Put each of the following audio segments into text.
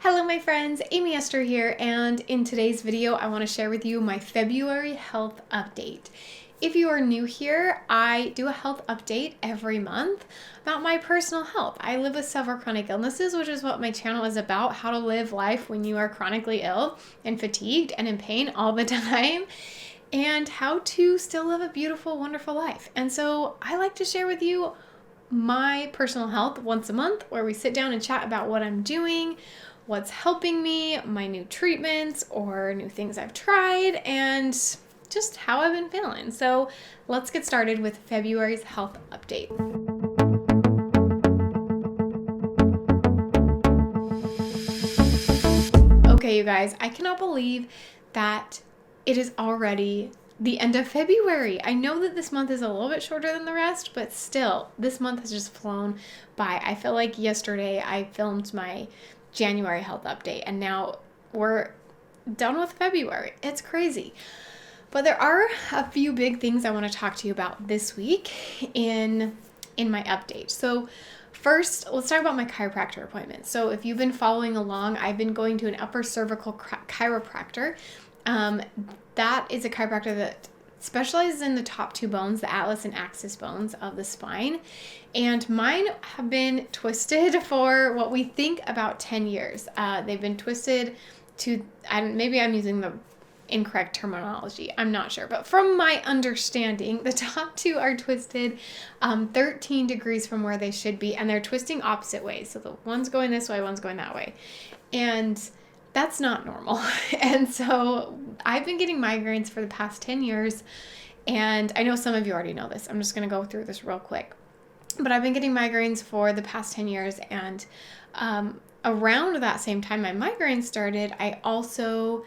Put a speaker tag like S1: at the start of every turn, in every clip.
S1: Hello my friends, Amy Esther here, and in today's video I want to share with you my February health update. If you are new here, I do a health update every month about my personal health. I live with several chronic illnesses, which is what my channel is about, how to live life when you are chronically ill and fatigued and in pain all the time, and how to still live a beautiful, wonderful life. And so I like to share with you my personal health once a month, where we sit down and chat about what I'm doing, what's helping me, my new treatments or new things I've tried, and just how I've been feeling. So let's get started with February's health update. Okay, you guys, I cannot believe that it is already the end of February. I know that this month is a little bit shorter than the rest, but still, this month has just flown by. I feel like yesterday I filmed my January health update, and now we're done with February. It's crazy. But there are a few big things I want to talk to you about this week in my update. So first, let's talk about my chiropractor appointment. So if you've been following along, I've been going to an upper cervical chiropractor. That is a chiropractor that specializes in the top two bones, the atlas and axis bones of the spine. And mine have been twisted for what we think about 10 years. They've been twisted to, maybe I'm using the incorrect terminology, I'm not sure. But from my understanding, the top two are twisted 13 degrees from where they should be, and they're twisting opposite ways. So the one's going this way, one's going that way. And that's not normal. And so I've been getting migraines for the past 10 years. And I know some of you already know this. I'm just going to go through this real quick. But I've been getting migraines for the past 10 years. And around that same time my migraines started, I also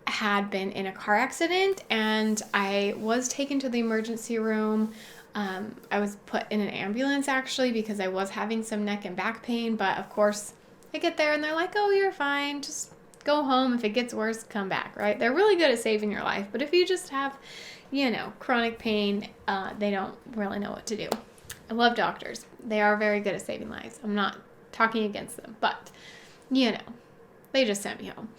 S1: had been in a car accident, and I was taken to the emergency room. I was put in an ambulance actually because I was having some neck and back pain. But of course, I get there and they're like, oh, you're fine. Just go home. If it gets worse, come back, right? They're really good at saving your life. But if you just have, chronic pain, they don't really know what to do. I love doctors. They are very good at saving lives. I'm not talking against them, but, they just sent me home.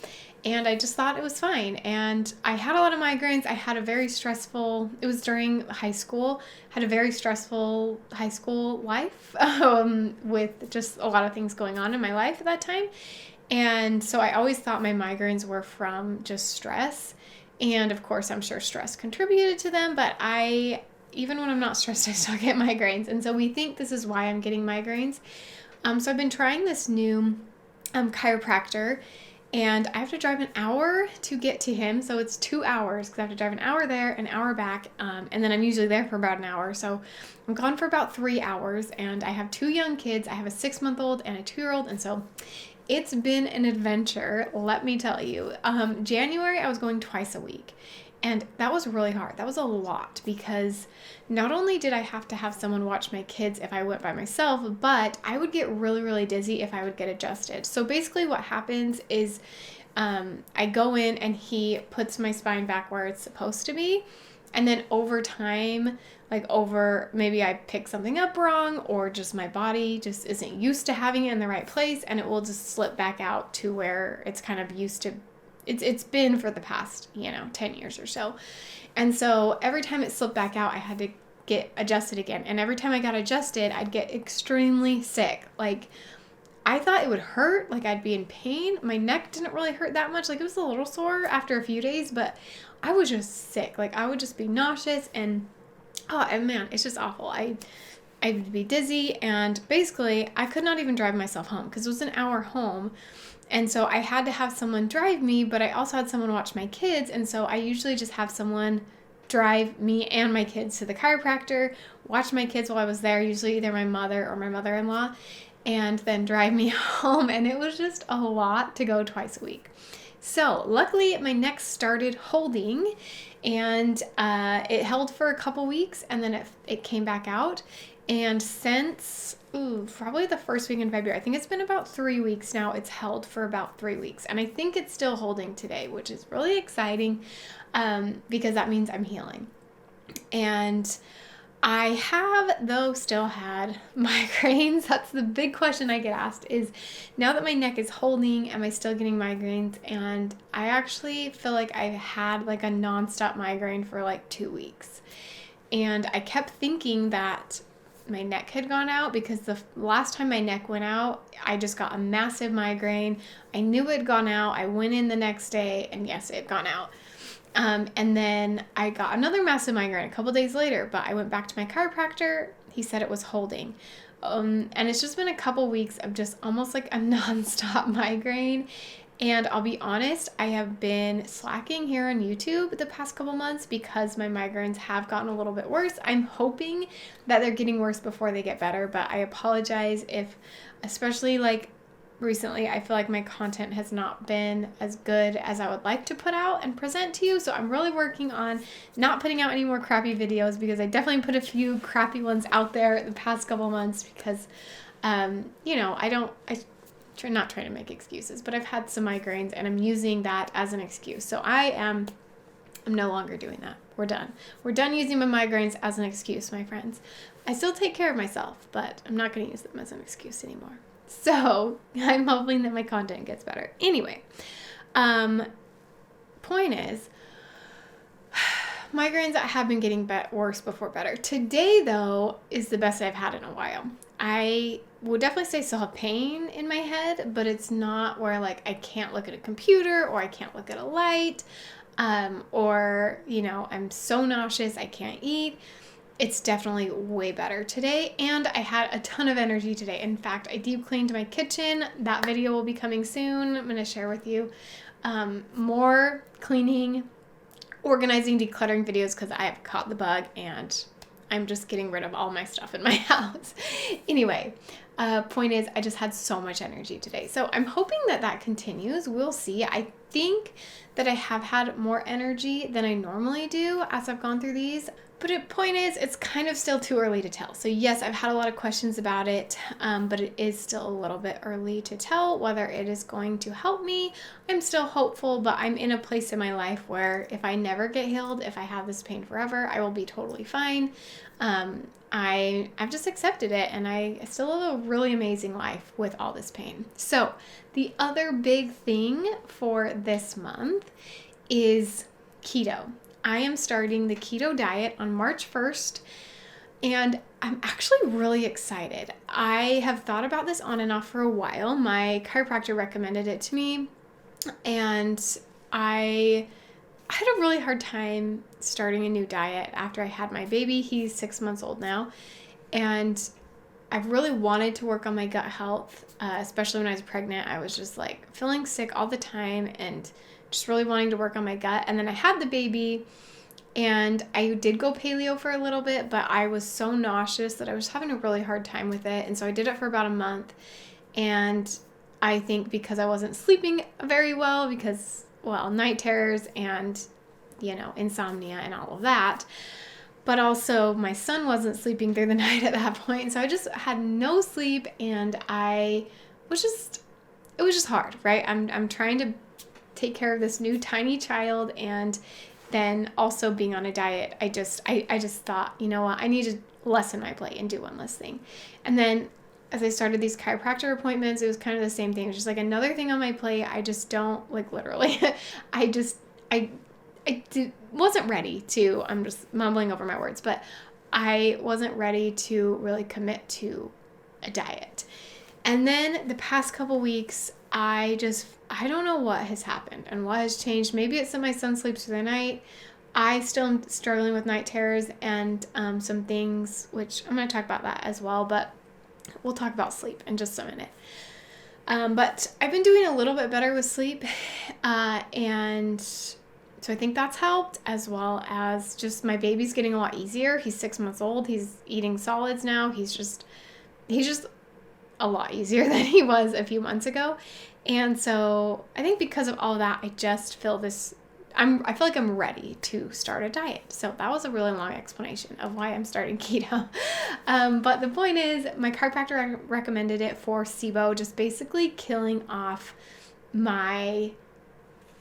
S1: And I just thought it was fine. And I had a lot of migraines. I had it was during high school, had a very stressful high school life with just a lot of things going on in my life at that time. And so I always thought my migraines were from just stress. And of course, I'm sure stress contributed to them, but even when I'm not stressed, I still get migraines. And so we think this is why I'm getting migraines. So I've been trying this new chiropractor, and I have to drive an hour to get to him. So it's 2 hours because I have to drive an hour there, an hour back. And then I'm usually there for about an hour. So I'm gone for about 3 hours, and I have 2 young kids. I have a 6-month-old and a 2-year-old. And so it's been an adventure, let me tell you. January, I was going twice a week. And that was really hard. That was a lot because not only did I have to have someone watch my kids if I went by myself, but I would get really, really dizzy if I would get adjusted. So basically what happens is I go in and he puts my spine back where it's supposed to be. And then over time, maybe I pick something up wrong, or just my body just isn't used to having it in the right place, and it will just slip back out to where it's kind of used to. It's been for the past, 10 years or so. And so every time it slipped back out, I had to get adjusted again. And every time I got adjusted, I'd get extremely sick. I thought it would hurt, I'd be in pain. My neck didn't really hurt that much. It was a little sore after a few days, but I was just sick. I would just be nauseous and man, it's just awful. I'd be dizzy, and basically I could not even drive myself home because it was an hour home. And so I had to have someone drive me, but I also had someone watch my kids. And so I usually just have someone drive me and my kids to the chiropractor, watch my kids while I was there, usually either my mother or my mother-in-law, and then drive me home. And it was just a lot to go twice a week. So luckily my neck started holding, and it held for a couple weeks, and then it came back out. And since probably the first week in February, I think it's been about 3 weeks now, it's held for about 3 weeks. And I think it's still holding today, which is really exciting because that means I'm healing. And I have, though, still had migraines. That's the big question I get asked is, now that my neck is holding, am I still getting migraines? And I actually feel like I've had like a nonstop migraine for like 2 weeks. And I kept thinking that my neck had gone out because the last time my neck went out, I just got a massive migraine. I knew it had gone out. I went in the next day and yes, it had gone out. And then I got another massive migraine a couple days later, but I went back to my chiropractor. He said it was holding. And it's just been a couple weeks of just almost like a nonstop migraine. And I'll be honest, I have been slacking here on YouTube the past couple months because my migraines have gotten a little bit worse. I'm hoping that they're getting worse before they get better, but I apologize if, especially like recently, I feel like my content has not been as good as I would like to put out and present to you. So I'm really working on not putting out any more crappy videos because I definitely put a few crappy ones out there the past couple months because, I'm not trying to make excuses, but I've had some migraines and I'm using that as an excuse. So I'm no longer doing that. We're done. We're done using my migraines as an excuse, my friends. I still take care of myself, but I'm not going to use them as an excuse anymore. So I'm hoping that my content gets better. Anyway, point is, migraines have been getting worse before better. Today, though, is the best I've had in a while. I would definitely say I still have pain in my head, but it's not where like I can't look at a computer or I can't look at a light, or, I'm so nauseous I can't eat. It's definitely way better today, and I had a ton of energy today. In fact, I deep cleaned my kitchen. That video will be coming soon. I'm going to share with you more cleaning, organizing, decluttering videos because I have caught the bug and I'm just getting rid of all my stuff in my house. Anyway, point is, I just had so much energy today. So I'm hoping that continues. We'll see. I think that I have had more energy than I normally do as I've gone through these. But the point is, it's kind of still too early to tell. So yes, I've had a lot of questions about it, but it is still a little bit early to tell whether it is going to help me. I'm still hopeful, but I'm in a place in my life where if I never get healed, if I have this pain forever, I will be totally fine. I've just accepted it, and I still live a really amazing life with all this pain. So the other big thing for this month is keto. I am starting the keto diet on March 1st, and I'm actually really excited. I have thought about this on and off for a while. My chiropractor recommended it to me, and I had a really hard time starting a new diet after I had my baby. He's 6 months old now, and I've really wanted to work on my gut health, especially when I was pregnant. I was just like feeling sick all the time and just really wanting to work on my gut. And then I had the baby and I did go paleo for a little bit, but I was so nauseous that I was having a really hard time with it. And so I did it for about a month. And I think because I wasn't sleeping very well, because, night terrors and, insomnia and all of that. But also my son wasn't sleeping through the night at that point. So I just had no sleep, and it was just hard, right? I'm trying to take care of this new tiny child, and then also being on a diet. I just thought, you know what, I need to lessen my plate and do one less thing. And then as I started these chiropractor appointments, it was kind of the same thing. It was just like another thing on my plate. I just don't, like, literally, I wasn't ready to, I'm just mumbling over my words, but I wasn't ready to really commit to a diet. And then the past couple weeks, I don't know what has happened and what has changed. Maybe it's that my son sleeps through the night. I still am struggling with night terrors and some things, which I'm going to talk about that as well, but we'll talk about sleep in just a minute. But I've been doing a little bit better with sleep, and so I think that's helped, as well as just my baby's getting a lot easier. He's 6 months old. He's eating solids now. He's just a lot easier than he was a few months ago. And so I think because of all of that, I just feel I feel like I'm ready to start a diet. So that was a really long explanation of why I'm starting keto. But the point is, my chiropractor recommended it for SIBO, just basically killing off my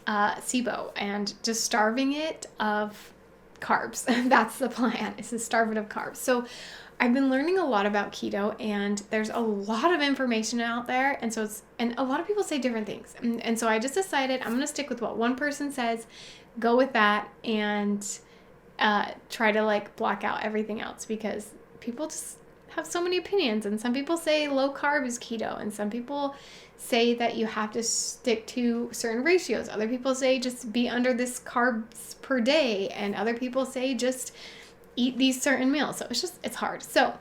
S1: SIBO and just starving it of carbs. That's the plan, is to starve it of carbs. So I've been learning a lot about keto, and there's a lot of information out there. And so and a lot of people say different things. And so I just decided I'm going to stick with what one person says, go with that, and try to like block out everything else, because people just have so many opinions. And some people say low carb is keto, and some people say that you have to stick to certain ratios. Other people say just be under this carbs per day, and other people say just eat these certain meals. So it's hard. So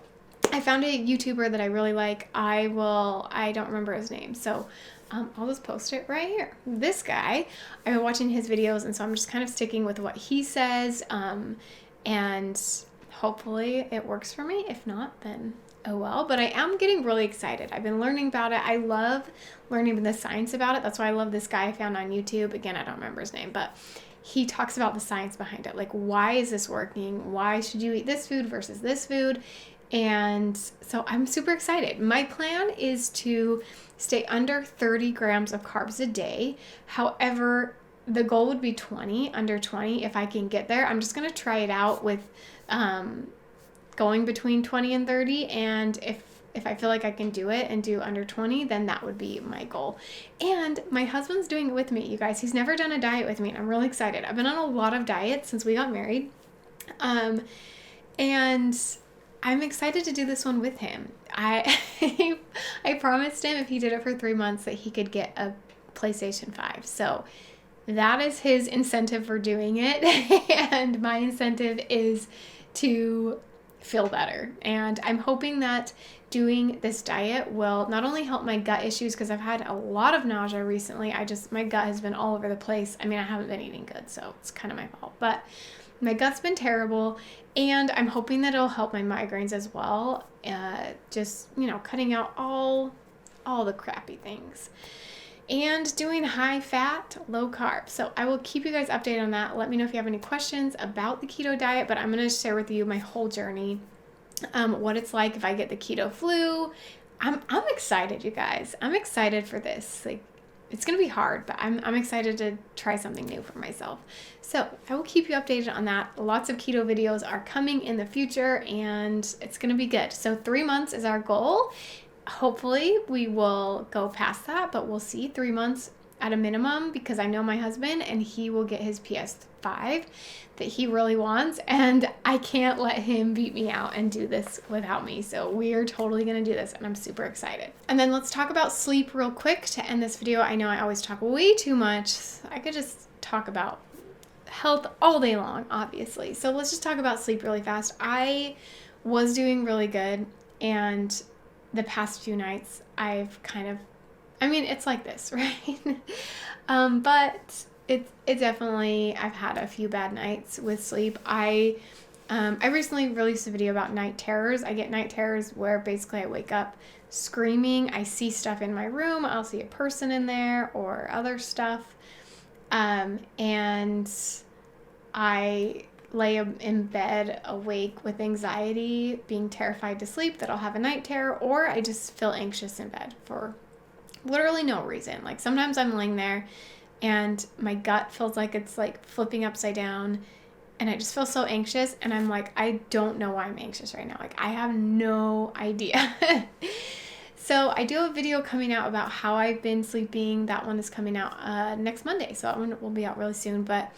S1: I found a YouTuber that I really like. I don't remember his name, so I'll just post it right here. This guy, I've been watching his videos, and so I'm just kind of sticking with what he says, and hopefully it works for me. If not, then oh well. But I am getting really excited. I've been learning about it. I love learning the science about it. That's why I love this guy I found on YouTube. Again, I don't remember his name, but he talks about the science behind it. Like, why is this working? Why should you eat this food versus this food? And so I'm super excited. My plan is to stay under 30 grams of carbs a day. However, the goal would be 20, under 20 if I can get there. I'm just going to try it out with going between 20 and 30. And if I feel like I can do it and do under 20, then that would be my goal. And my husband's doing it with me, you guys. He's never done a diet with me, and I'm really excited. I've been on a lot of diets since we got married. And I'm excited to do this one with him. I promised him if he did it for 3 months that he could get a PlayStation 5. So that is his incentive for doing it. And my incentive is to feel better. And I'm hoping that doing this diet will not only help my gut issues, because I've had a lot of nausea recently. My gut has been all over the place. I mean, I haven't been eating good, so it's kind of my fault. But my gut's been terrible, and I'm hoping that it'll help my migraines as well. Just, cutting out all the crappy things. And doing high fat, low carb. So I will keep you guys updated on that. Let me know if you have any questions about the keto diet, but I'm going to share with you my whole journey, what it's like if I get the keto flu. I'm excited, you guys. I'm excited for this. Like, it's going to be hard, but I'm excited to try something new for myself. So I will keep you updated on that. Lots of keto videos are coming in the future, and it's going to be good. So 3 months is our goal. Hopefully we will go past that, but we'll see. 3 months at a minimum, because I know my husband, and he will get his PS5 that he really wants, and I can't let him beat me out and do this without me. So we are totally going to do this, and I'm super excited. And then let's talk about sleep real quick to end this video. I know I always talk way too much. I could just talk about health all day long, obviously. So let's just talk about sleep really fast. I was doing really good, and the past few nights I've it's like this, right? But it definitely, I've had a few bad nights with sleep. I recently released a video about night terrors. I get night terrors where basically I wake up screaming. I see stuff in my room. I'll see a person in there or other stuff. And I lay in bed awake with anxiety, being terrified to sleep that I'll have a night terror, or I just feel anxious in bed for literally no reason. Like, sometimes I'm laying there and my gut feels like it's like flipping upside down, and I just feel so anxious, and I'm like, I don't know why I'm anxious right now. Like, I have no idea. So I do have a video coming out about how I've been sleeping. That one is coming out next Monday, so that one will be out really soon. But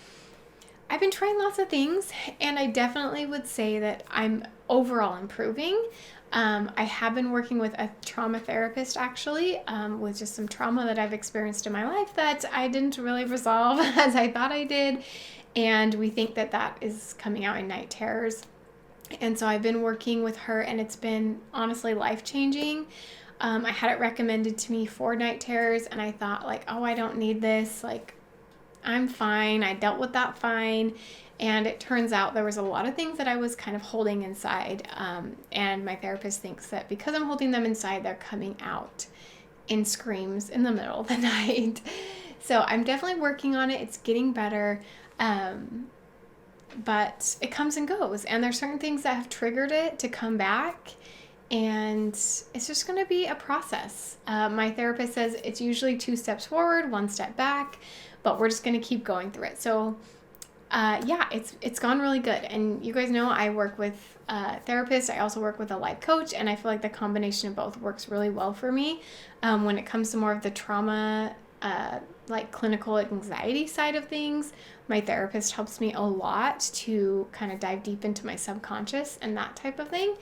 S1: I've been trying lots of things, and I definitely would say that I'm overall improving. I have been working with a trauma therapist, actually, with just some trauma that I've experienced in my life that I didn't really resolve as I thought I did. And we think that that is coming out in night terrors. And so I've been working with her, and it's been honestly life-changing. I had it recommended to me for night terrors, and I thought, like, oh, I don't need this. Like, I'm fine. I dealt with that fine. And it turns out there was a lot of things that I was kind of holding inside. And my therapist thinks that because I'm holding them inside, they're coming out in screams in the middle of the night. So I'm definitely working on it. It's getting better. But it comes and goes. And there's certain things that have triggered it to come back. And it's just going to be a process. My therapist says it's usually 2 steps forward, 1 step back. But we're just going to keep going through it. So yeah, it's gone really good. And you guys know I work with a therapist. I also work with a life coach, and I feel like the combination of both works really well for me. When it comes to more of the trauma, like clinical anxiety side of things, my therapist helps me a lot to kind of dive deep into my subconscious and that type of thing.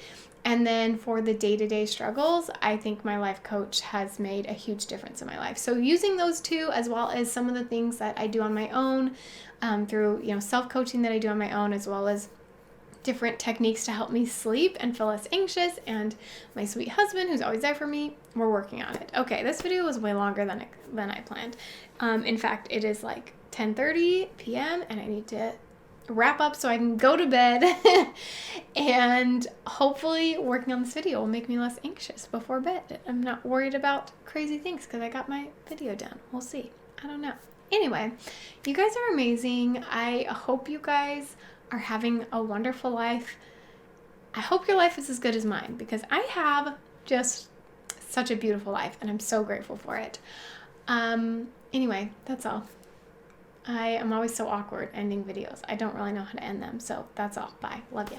S1: And then for the day-to-day struggles, I think my life coach has made a huge difference in my life. So using those two, as well as some of the things that I do on my own, through, self-coaching that I do on my own, as well as different techniques to help me sleep and feel less anxious, and my sweet husband who's always there for me, we're working on it. Okay, this video was way longer than I planned. In fact, it is like 10:30 p.m. and I need to wrap up so I can go to bed. And hopefully working on this video will make me less anxious before bed. I'm not worried about crazy things because I got my video done. We'll see. I don't know. Anyway, you guys are amazing. I hope you guys are having a wonderful life. I hope your life is as good as mine, because I have just such a beautiful life and I'm so grateful for it. Anyway, that's all. I am always so awkward ending videos. I don't really know how to end them. So that's all. Bye. Love ya.